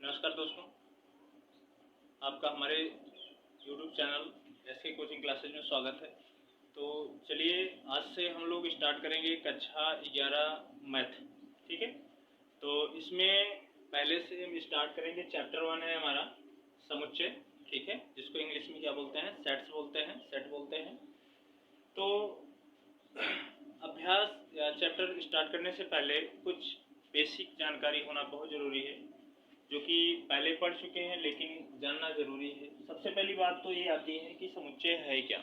नमस्कार दोस्तों, आपका हमारे YouTube channel SK coaching classes में स्वागत है। तो चलिए आज से हम लोग स्टार्ट करेंगे कक्षा 11 मैथ। ठीक है, तो इसमें पहले से हम स्टार्ट करेंगे। चैप्टर 1 है हमारा समुच्चय। ठीक है, जिसको इंग्लिश में क्या बोलते हैं, सेट्स बोलते हैं, सेट बोलते हैं। तो अभ्यास या चैप्टर स्टार्ट करने से पहले कुछ बेसिक जानकारी होना बहुत ज़रूरी है, जो कि पहले पढ़ चुके हैं लेकिन जानना जरूरी है। सबसे पहली बात तो ये आती है कि समुच्चय है क्या,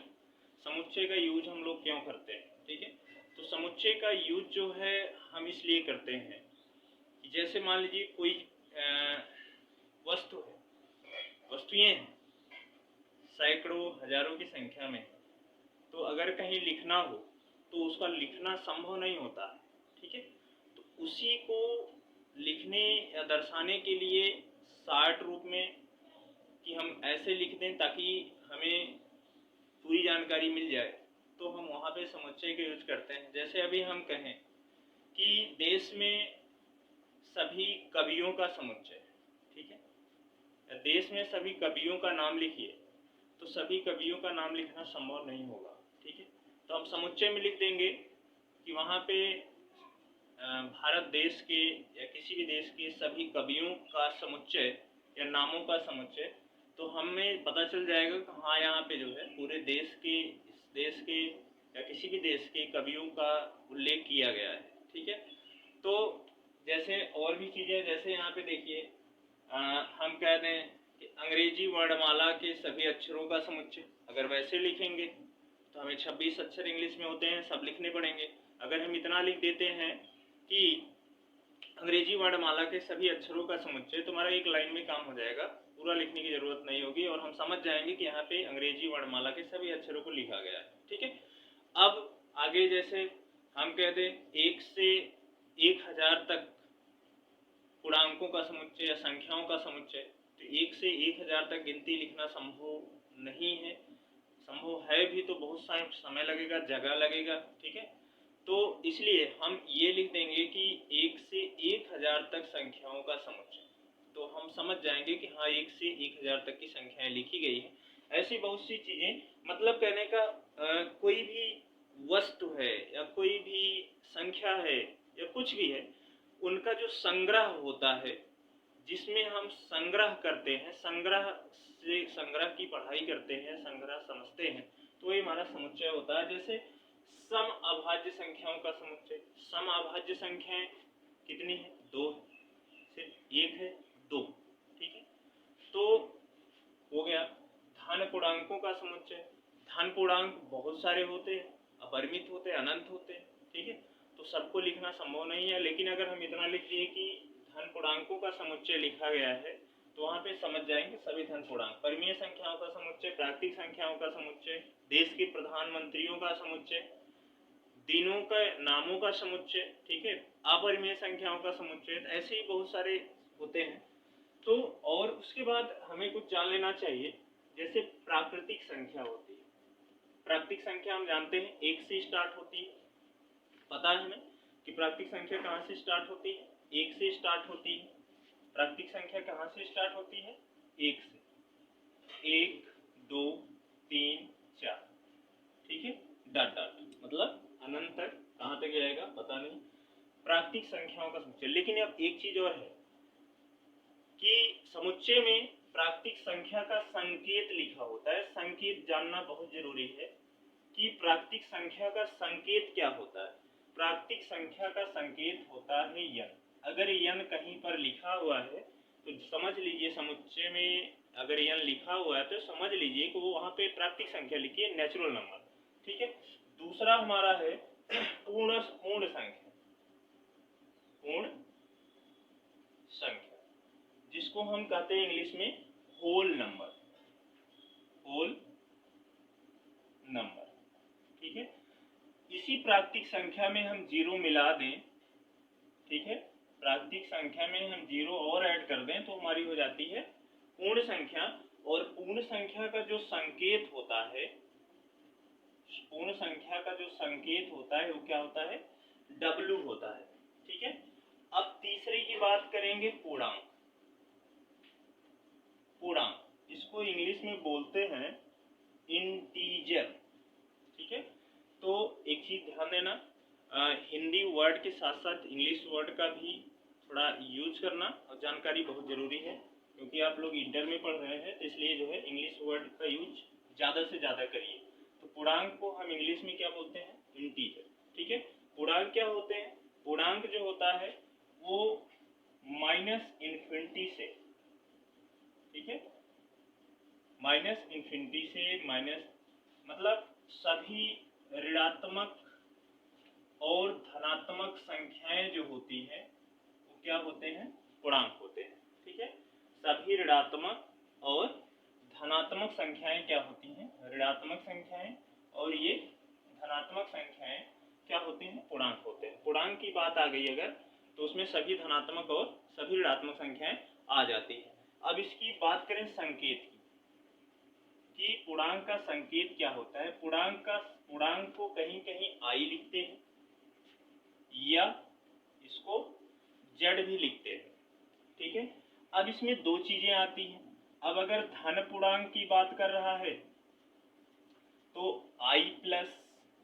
समुच्चय का यूज हम लोग क्यों करते हैं। ठीक है, तो समुच्चय का यूज जो है हम इसलिए करते हैं कि जैसे मान लीजिए कोई वस्तु है, वस्तुएं हैं सैकड़ों हजारों की संख्या में, तो अगर कहीं लिखना हो तो उसका लिखना संभव नहीं होता है। ठीक है, तो उसी को लिखने या दर्शाने के लिए शार्ट रूप में कि हम ऐसे लिख दें ताकि हमें पूरी जानकारी मिल जाए, तो हम वहाँ पे समुच्चय का यूज करते हैं। जैसे अभी हम कहें कि देश में सभी कवियों का समुच्चय, ठीक है, या देश में सभी कवियों का नाम लिखिए, तो सभी कवियों का नाम लिखना संभव नहीं होगा। ठीक है, तो हम समुच्चय में लिख देंगे कि वहाँ पे भारत देश के या किसी भी देश के सभी कवियों का समुच्चय या नामों का समुच्चय, तो हमें पता चल जाएगा कि हाँ यहाँ पे जो है पूरे देश के, इस देश के या किसी भी देश के कवियों का उल्लेख किया गया है। ठीक है, तो जैसे और भी चीज़ें, जैसे यहाँ पे देखिए हम कह दें कि अंग्रेजी वर्णमाला के सभी अक्षरों का समुच्चय, अगर वैसे लिखेंगे तो हमें 26 अक्षर इंग्लिश में होते हैं, सब लिखने पड़ेंगे। अगर हम इतना लिख देते हैं कि अंग्रेजी वर्णमाला के सभी अक्षरों का समुच्चय, तो हमारा एक लाइन में काम हो जाएगा, पूरा लिखने की जरूरत नहीं होगी और हम समझ जाएंगे कि यहाँ पे अंग्रेजी वर्णमाला के सभी अक्षरों को लिखा गया है। ठीक है, अब आगे जैसे हम कह दें 1 से 1000 तक पूर्णांकों का समुच्चय या संख्याओं का समुच्चय, तो 1 से 1000 तक गिनती लिखना संभव नहीं है, संभव है भी तो बहुत समय लगेगा, जगह लगेगा। ठीक है, तो इसलिए हम ये लिख देंगे कि 1 से 1000 तक संख्याओं का समुच्चय, तो हम समझ जाएंगे कि हाँ 1 से 1000 तक की संख्याएं लिखी गई हैं। ऐसी बहुत सी चीजें, मतलब कहने का कोई भी वस्तु है या कोई भी संख्या है या कुछ भी है, उनका जो संग्रह होता है, जिसमें हम संग्रह करते हैं, संग्रह से संग्रह की पढ़ाई करते हैं, संग्रह समझते हैं, तो ये हमारा समुच्चय होता है। जैसे सम अभाज्य संख्याओं का समुच्चय, सम अभाज्य संख्याएं कितनी है, 2 है, सिर्फ एक है, 2। ठीक है, तो हो गया। धन पूर्णांकों का समुच्चय, धन पूर्णांक बहुत सारे होते हैं, अपरिमित होते हैं, अनंत होते हैं। ठीक है, तो सबको लिखना संभव नहीं है, लेकिन अगर हम इतना लिख दिए कि धन पूर्णांकों का समुच्चय लिखा गया है, तो वहाँ पे समझ जाएंगे सभी धन पूर्णांक। परिमेय संख्याओं का समुच्चय, प्राकृतिक संख्याओं का समुच्चय, देश के प्रधानमंत्रियों का समुच्चय, दिनों का नामों का समुच्चय, ठीक है, अपरिमेय संख्याओं का समुच्चय, ऐसे ही बहुत सारे होते हैं। तो और उसके बाद हमें कुछ जान लेना चाहिए, जैसे प्राकृतिक संख्या होती है। प्राकृतिक संख्या हम जानते हैं 1 से स्टार्ट होती है, पता है हमें कि प्राकृतिक संख्या कहाँ से स्टार्ट होती है, 1 से स्टार्ट होती है। प्राकृतिक संख्या कहाँ से स्टार्ट होती है, 1 से, 1 2 3 4, ठीक है, डॉट डॉट, मतलब अनंत तक, कहाँ तक जाएगा पता नहीं। प्राकृतिक संख्याओं का समुच्चय। लेकिन अब एक चीज और है कि समुच्चय में प्राकृतिक संख्या का संकेत लिखा होता है। संकेत जानना बहुत जरूरी है कि प्राकृतिक संख्या का संकेत क्या होता है। प्राकृतिक संख्या का संकेत होता है यन। अगर यन कहीं पर लिखा हुआ है तो समझ लीजिए, समुच्चय में अगर यन लिखा हुआ है तो समझ लीजिए कि वो वहाँ पे प्राकृतिक संख्या लिखी है, नेचुरल नंबर। ठीक है, दूसरा हमारा है पूर्ण संख्या, पूर्ण संख्या, जिसको हम कहते हैं इंग्लिश में होल नंबर, होल नंबर। ठीक है, इसी प्राकृतिक संख्या में हम 0 मिला दें, ठीक है, प्राकृतिक संख्या में हम 0 और ऐड कर दें तो हमारी हो जाती है पूर्ण संख्या। और पूर्ण संख्या का जो संकेत होता है, पूर्ण संख्या का जो संकेत होता है वो क्या होता है, W होता है। ठीक है, अब तीसरे की बात करेंगे पूर्णांक। पूर्णांक, इसको इंग्लिश में बोलते हैं इंटीजर। ठीक है, तो एक चीज ध्यान देना, हिंदी वर्ड के साथ साथ इंग्लिश वर्ड का भी थोड़ा यूज करना और जानकारी बहुत जरूरी है, क्योंकि आप लोग इंटर में पढ़ रहे हैं, तो इसलिए जो है इंग्लिश वर्ड का यूज ज़्यादा से ज़्यादा करिए। तो पूर्णांक को हम इंग्लिश में क्या बोलते हैं? इंटीजर। ठीक है, पूर्णांक क्या होते हैं? पूर्णांक जो होता है वो -इन्फिनिटी से, ठीक है, -इन्फिनिटी से माइनस मतलब सभी ऋणात्मक और धनात्मक संख्याएं जो होती हैं वो क्या होते हैं? पूर्णांक होते हैं। ठीक है, सभी ऋणात्मक और धनात्मक संख्याएं क्या होती हैं? ऋणात्मक संख्याएं, और ये धनात्मक संख्याएं क्या होती हैं? पूर्णांक होते हैं। पूर्णांक की बात आ गई अगर, तो उसमें सभी धनात्मक और सभी ऋणात्मक संख्याएं आ जाती है। अब इसकी बात करें संकेत की, कि पूर्णांक का संकेत क्या होता है? पूर्णांक को कहीं कहीं आई लिखते हैं या इसको जेड भी लिखते हैं। ठीक है, अब इसमें दो चीजें आती हैं। अब अगर धन पूर्णांक की बात कर रहा है तो आई प्लस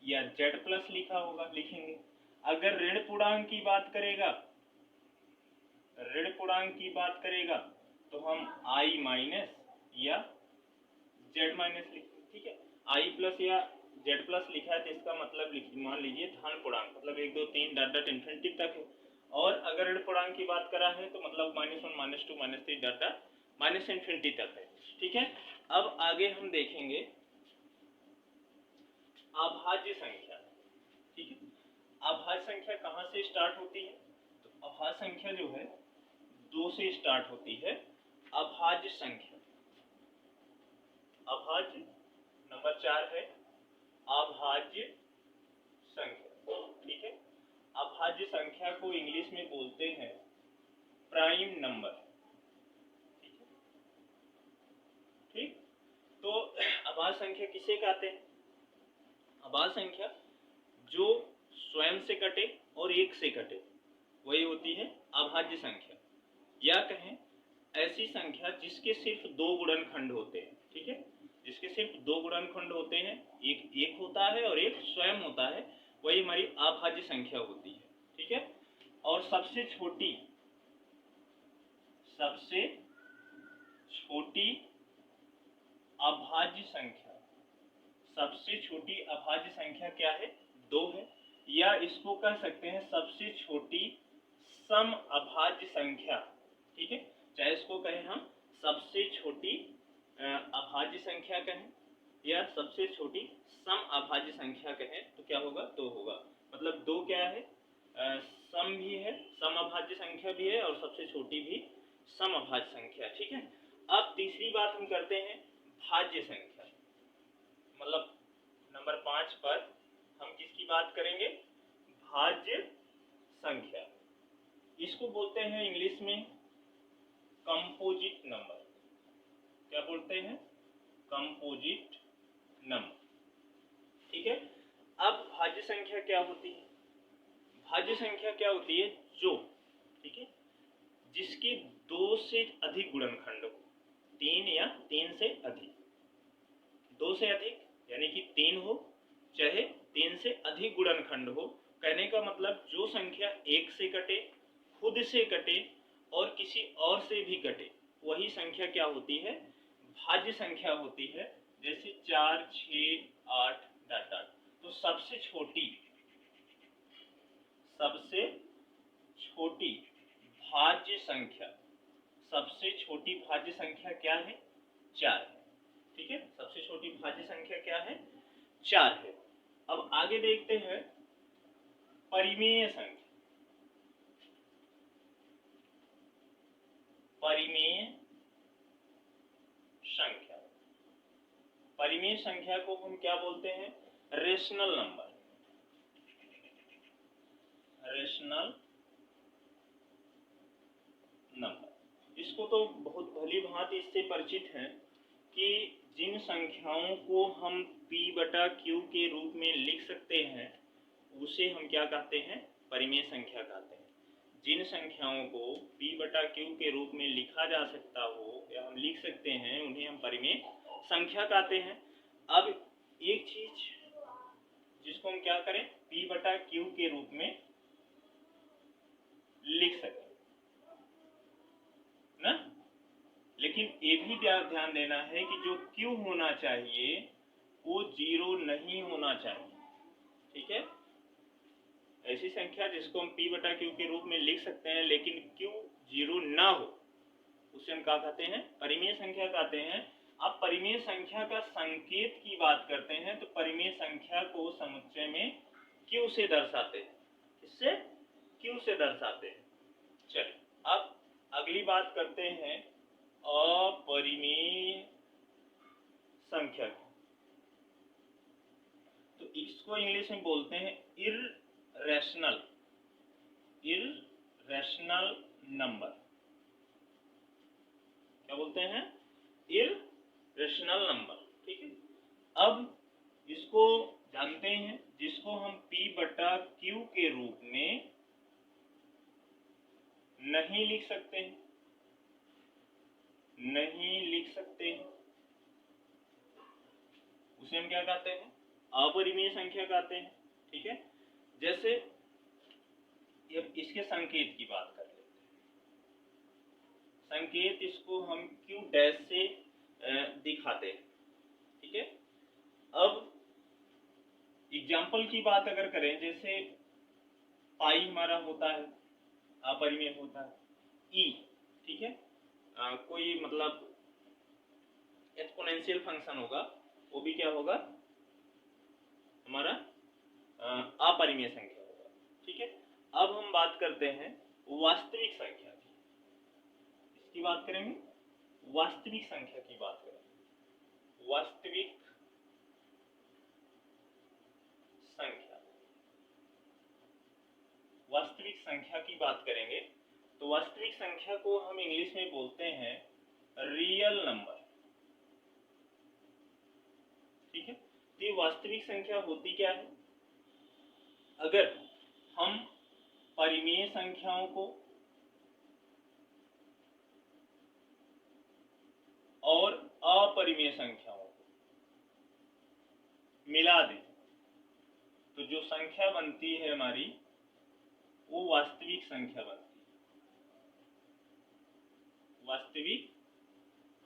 या जेड प्लस लिखेंगे। अगर ऋण पूर्णांक की बात करेगा तो हम आई माइनस या जेड माइनस लिखेंगे। ठीक है, आई प्लस या जेड प्लस लिखा है तो इसका मतलब मान लीजिए धन पूर्णांक, मतलब 1 2 3 डॉट डॉट इन्फिनिटी तक है। और अगर ऋण पूर्णांक की बात करा है तो मतलब -1 -2 -3 डॉट डॉट माइनस इन्फिनिटी तक है। ठीक है, अब आगे हम देखेंगे अभाज्य संख्या। ठीक है, अभाज्य संख्या कहाँ से स्टार्ट होती है? तो अभाज्य संख्या जो है 2 से स्टार्ट होती है। अभाज्य संख्या, अभाज्य नंबर 4 है अभाज्य संख्या। ठीक है, अभाज्य संख्या को इंग्लिश में बोलते हैं प्राइम नंबर। ठीक, तो अभाज्य संख्या किसे कहते हैं? अभाज्य संख्या जो स्वयं से कटे और एक से कटे वही होती है अभाज्य संख्या, या कहें ऐसी संख्या जिसके सिर्फ 2 गुणनखंड होते हैं। ठीक है, जिसके सिर्फ 2 गुणनखंड होते हैं, एक होता है और एक स्वयं होता है, वही हमारी अभाज्य संख्या होती है। ठीक है, और सबसे छोटी अभाज्य संख्या, सबसे छोटी अभाज्य संख्या क्या है? 2 है, या इसको कह सकते हैं सबसे छोटी सम अभाज्य संख्या। ठीक है, चाहे इसको कहें हम सबसे छोटी अभाज्य संख्या कहें या सबसे छोटी सम अभाज्य संख्या कहें तो क्या होगा? 2 होगा। मतलब 2 क्या है? सम भी है, सम अभाज्य संख्या भी है, और सबसे छोटी भी सम अभाज्य संख्या। ठीक है, अब तीसरी बात हम करते हैं भाज्य संख्या, मतलब नंबर 5 पर हम किसकी बात करेंगे? भाज्य संख्या। इसको बोलते हैं इंग्लिश में कंपोजिट नंबर। क्या बोलते हैं? Composite number. ठीक है, अब भाज्य संख्या क्या होती है? भाज्य संख्या क्या होती है? जो, ठीक है, जिसके 2 से अधिक गुणनखंड हो, 3 या 3 से अधिक, 2 से अधिक यानी कि 3 हो चाहे 3 से अधिक गुणनखंड हो। कहने का मतलब जो संख्या 1 से कटे, खुद से कटे और किसी और से भी कटे, वही संख्या क्या होती है? भाज्य संख्या होती है। जैसे 4 6 8 डॉट डॉट। तो सबसे छोटी भाज्य संख्या, सबसे छोटी भाज्य संख्या क्या है? 4 है। ठीक है, सबसे छोटी भाज्य संख्या क्या है? 4 है। अब आगे देखते हैं परिमेय संख्या। परिमेय संख्या, परिमेय संख्या को हम क्या बोलते हैं? Rational number. रेशनल नंबर, इसको तो बहुत भली भांति इससे परिचित हैं कि जिन संख्याओं को हम p/q के रूप में लिख सकते हैं उसे हम क्या कहते हैं? परिमेय संख्या कहते हैं। जिन संख्याओं को p बटा q के रूप में लिखा जा सकता हो या हम लिख सकते हैं उन्हें हम परिमेय संख्या कहते हैं। अब एक चीज जिसको हम क्या करें, p बटा q के रूप में लिख सकें ना, लेकिन ये भी ध्यान देना है कि जो q होना चाहिए वो 0 नहीं होना चाहिए। ठीक है, ऐसी संख्या जिसको हम p बटा q के रूप में लिख सकते हैं लेकिन q 0 ना हो उसे हम क्या कहते हैं, परिमेय संख्या कहते हैं। अब परिमेय संख्या का संकेत की बात करते हैं तो परिमेय संख्या को समुच्चय में q से दर्शाते हैं। किससे? q से दर्शाते हैं। चलिए अब अगली बात करते हैं अपरिमेय संख्या की। तो इसको इंग्लिश में बोलते हैं इररेशनल नंबर। क्या बोलते हैं? Irrational number. ठीक है, अब इसको जानते हैं जिसको हम p बटा q के रूप में नहीं लिख सकते हैं, उसे हम क्या कहते हैं, अपरिमेय संख्या कहते हैं। ठीक है, जैसे इसके संकेत की बात कर लेते हैं। संकेत इसको हम q डैश से दिखाते हैं। ठीक है, अब एग्जाम्पल की बात अगर करें, जैसे पाई हमारा होता है अपरिमेय होता है, ई। ठीक है, कोई मतलब एक्सपोनेंशियल फंक्शन होगा वो भी क्या होगा, हमारा अपरिमेय संख्या होगा। ठीक है, अब हम बात करते हैं वास्तविक संख्या की। इसकी बात करेंगे, वास्तविक संख्या की बात करेंगे। वास्तविक संख्या की बात करेंगे तो वास्तविक संख्या को हम इंग्लिश में बोलते हैं रियल नंबर। ठीक है, तो ये वास्तविक संख्या होती क्या है? अगर हम परिमेय संख्याओं को और अपरिमेय संख्याओं को मिला दें तो जो संख्या बनती है हमारी वो वास्तविक संख्या बनती है। वास्तविक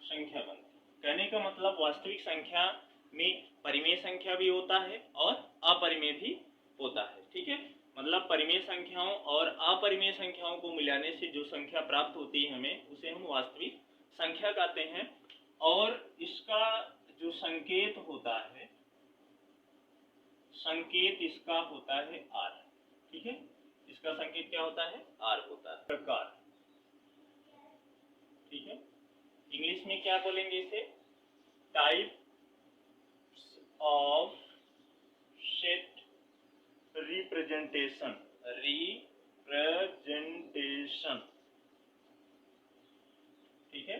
संख्या बनती है कहने का मतलब वास्तविक संख्या में परिमेय संख्या भी होता है और अपरिमेय भी होता है। ठीक है, मतलब परिमेय संख्याओं और अपरिमेय संख्याओं को मिलाने से जो संख्या प्राप्त होती है हमें उसे हम वास्तविक संख्या कहते हैं। और इसका जो संकेत होता है, संकेत इसका होता है r। ठीक है, इसका संकेत क्या होता है? r होता है। प्रकार। ठीक है, इंग्लिश में क्या बोलेंगे इसे? Type of set representation. ठीक है,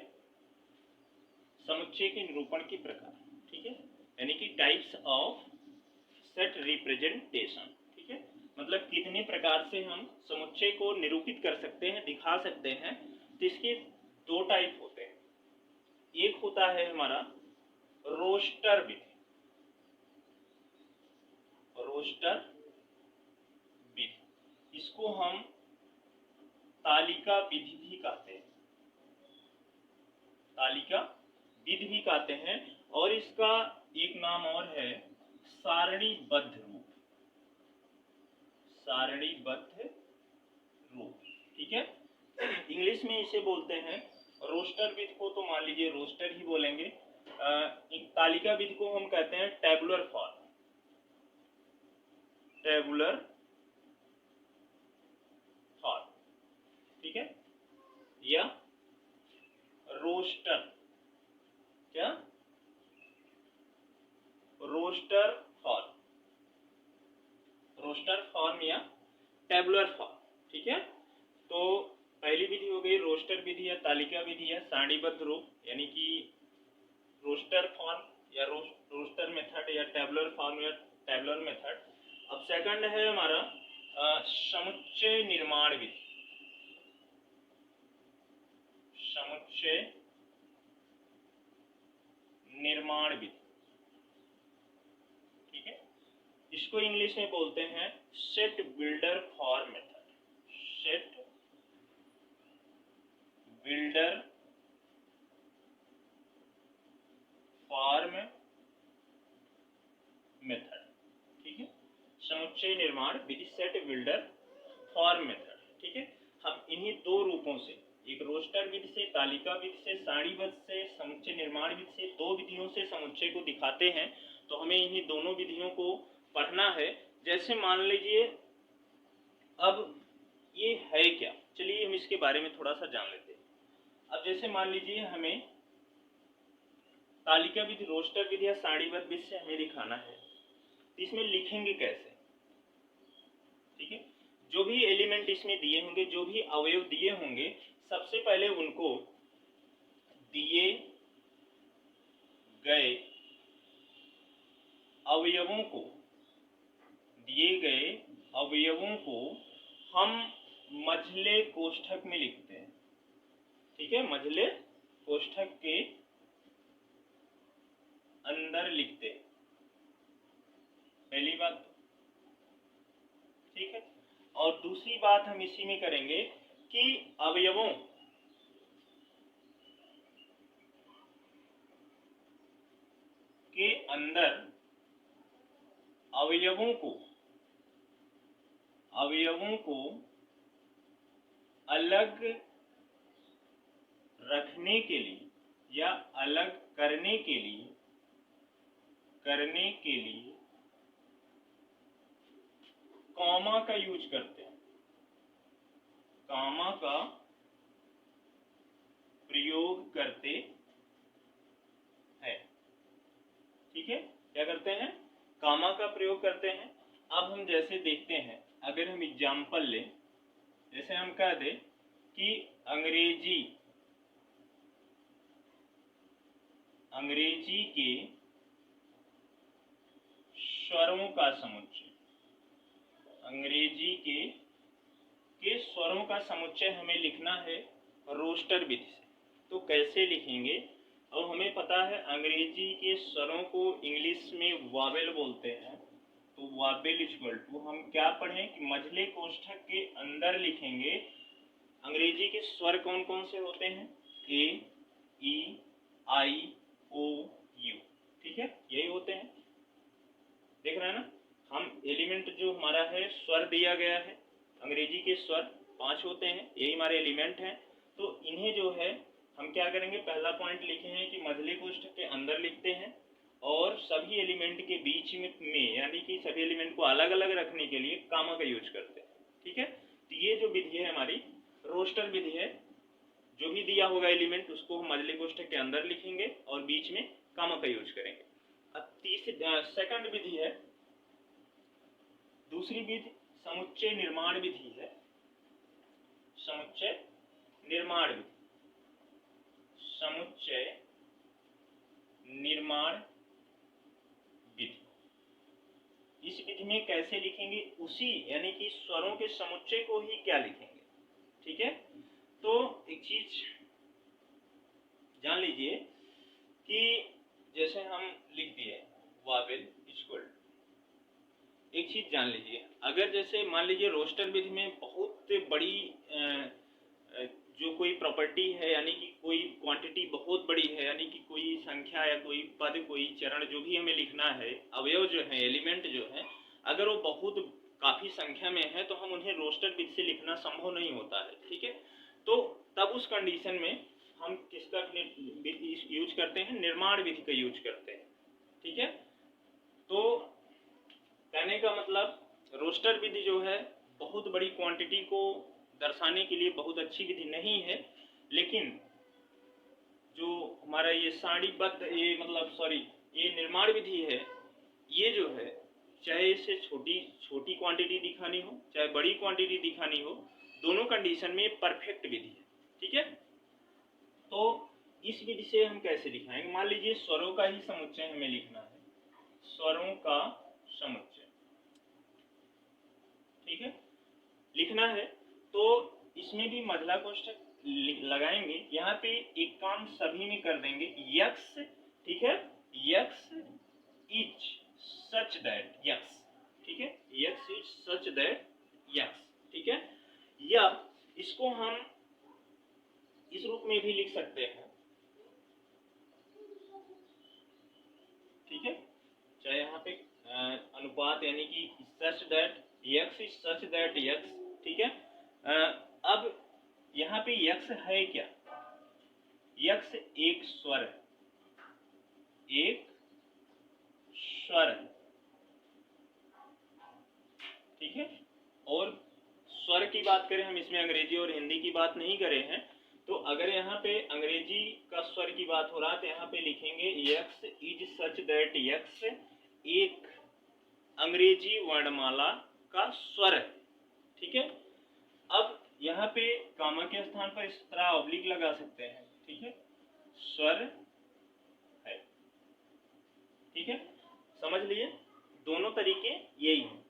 समुच्चय के निरूपण के प्रकार। ठीक है, यानी कि टाइप्स ऑफ सेट रिप्रेजेंटेशन। ठीक है, मतलब कितने प्रकार से हम समुच्चय को निरूपित कर सकते हैं, दिखा सकते हैं। तो इसके दो टाइप होते हैं। एक होता है हमारा रोस्टर विधि। रोस्टर विधि, इसको हम तालिका विधि भी कहते हैं। तालिका विधि भी कहते हैं और इसका एक नाम और है सारणीबद्ध रूप। सारणीबद्ध रूप। ठीक है, इंग्लिश में इसे बोलते हैं रोस्टर विधि को तो मान लीजिए रोस्टर ही बोलेंगे। तालिका विधि को हम कहते हैं टेबुलर फॉर्म। Tabular form. ठीक है, या रोस्टर, क्या? Roster form. रोस्टर फॉर्म या टेबुलर फॉर्म। ठीक है, तो पहली विधि हो गई रोस्टर विधि या तालिका विधि या सारणीबद्ध रूप, यानी कि रोस्टर फॉर्म या रोस्टर मेथड या टेबुलर फॉर्म या टेबुलर मेथड। अब सेकंड है हमारा समुच्चय निर्माण विधि। समुच्चय निर्माण विधि, ठीक है। इसको इंग्लिश में बोलते हैं set builder form method, set builder form method, ठीक है। समुच्चय निर्माण विधि, सेट बिल्डर फॉर्म मेथड, ठीक है। हम इन्हीं दो रूपों से, एक रोस्टर विधि से, तालिका विधि से, सारणीबद्ध से, समुच्चय निर्माण विधि से, दो विधियों से समुच्चय को दिखाते हैं। तो हमें इन्हीं दोनों विधियों को पढ़ना है। जैसे मान लीजिए, अब ये है क्या, चलिए हम इसके बारे में थोड़ा सा जान लेते हैं। अब जैसे मान लीजिए हमें तालिका विधि, रोस्टर विधि या सारणीबद्ध विधि से हमें दिखाना है, तो इसमें लिखेंगे कैसे, ठीक है। जो भी एलिमेंट इसमें दिए होंगे, जो भी अवयव दिए होंगे, सबसे पहले उनको दिए गए अवयवों को, दिए गए अवयवों को हम मझले कोष्ठक में लिखते हैं, ठीक है। मझले कोष्ठक के अंदर लिखते हैं, पहली बात, ठीक है। और दूसरी बात हम इसी में करेंगे कि अवयवों के अंदर अवयवों को अलग रखने के लिए या अलग करने के लिए कॉमा का यूज करते हैं, कॉमा का प्रयोग करते हैं, ठीक है। क्या करते हैं, कॉमा का प्रयोग करते हैं। अब हम जैसे देखते हैं, अगर हम एग्जाम्पल लें, जैसे हम कह दें कि अंग्रेजी के स्वरों का समुच्चय, अंग्रेजी के स्वरों का समुच्चय हमें लिखना है रोस्टर विधि से। तो कैसे लिखेंगे, अब हमें पता है अंग्रेजी के स्वरों को इंग्लिश में वावेल बोलते हैं। तो वावेल इक्वल टू, हम क्या पढ़ें कि मझले कोष्ठक के अंदर लिखेंगे अंग्रेजी के स्वर कौन कौन से होते हैं, ए, ई, आई, ओ, यू, ठीक है, यही होते हैं। देख रहे हैं ना, हम एलिमेंट जो हमारा है, स्वर दिया गया है, अंग्रेजी के स्वर 5 होते हैं, यही हमारे एलिमेंट हैं। तो इन्हें जो है हम क्या करेंगे, पहला पॉइंट लिखे हैं कि मझले कोष्ठक के अंदर लिखते हैं, और सभी एलिमेंट के बीच में यानी कि सभी एलिमेंट को अलग अलग रखने के लिए कॉमा का यूज करते हैं, ठीक है। तो ये जो विधि है हमारी रोस्टर विधि है, जो भी दिया होगा एलिमेंट उसको हम मझले कोष्ठक के अंदर लिखेंगे और बीच में कॉमा का यूज करेंगे। अब सेकंड विधि है, दूसरी विधि समुच्चय निर्माण विधि है, समुच्चय निर्माण विधि, समुच्चय निर्माण विधि। इस विधि में कैसे लिखेंगे, उसी यानी कि स्वरों के समुच्चय को ही क्या लिखेंगे, ठीक है। तो एक चीज जान लीजिए कि जैसे हम लिख दिए वावेल इक्वल, एक चीज जान लीजिए, अगर जैसे मान लीजिए रोस्टर विधि में बहुत बड़ी जो कोई प्रॉपर्टी है, यानी कि कोई क्वांटिटी बहुत बड़ी है, यानी कि कोई संख्या या कोई पद, कोई चरण, जो भी हमें लिखना है, अवयव जो है, एलिमेंट जो है, अगर वो बहुत काफी संख्या में है तो हम उन्हें रोस्टर विधि से लिखना संभव नहीं होता है, ठीक है। तो तब उस कंडीशन में हम किसका यूज करते हैं, निर्माण विधि का यूज करते हैं, ठीक है। तो कहने का मतलब रोस्टर विधि जो है बहुत बड़ी क्वांटिटी को दर्शाने के लिए बहुत अच्छी विधि नहीं है, लेकिन जो हमारा ये सारणीबद्ध, ये मतलब सॉरी, ये निर्माण विधि है, ये जो है चाहे इसे छोटी क्वांटिटी दिखानी हो चाहे बड़ी क्वांटिटी दिखानी हो, दोनों कंडीशन में परफेक्ट विधि है, ठीक है। तो इस विधि से हम कैसे दिखाएंगे, मान लीजिए स्वरों का ही समुच्चय हमें लिखना है, स्वरों का समुच्चय, ठीक है, लिखना है। तो इसमें भी मझला कोष्ठक लगाएंगे, यहाँ पे एक काम सभी में कर देंगे, यक्स, ठीक है, x is such that x, ठीक है, x is such that x, ठीक है। या इसको हम इस रूप में भी लिख सकते हैं, ठीक है, चाहे यहाँ पे अनुपात यानी कि such that x is such that x, ठीक है। अब यहाँ पे यक्स है क्या, यक्स एक स्वर है, एक स्वर है, ठीक है। और स्वर की बात करें हम, इसमें अंग्रेजी और हिंदी की बात नहीं करे हैं, तो अगर यहाँ पे अंग्रेजी का स्वर की बात हो रहा है तो यहाँ पे लिखेंगे x is such that x एक अंग्रेजी वर्णमाला का स्वर है, ठीक है। अब यहाँ पे कामा के स्थान पर इस तरह ऑब्लिक लगा सकते हैं, ठीक है, स्वर है, ठीक है, समझ लिए, दोनों तरीके यही हैं।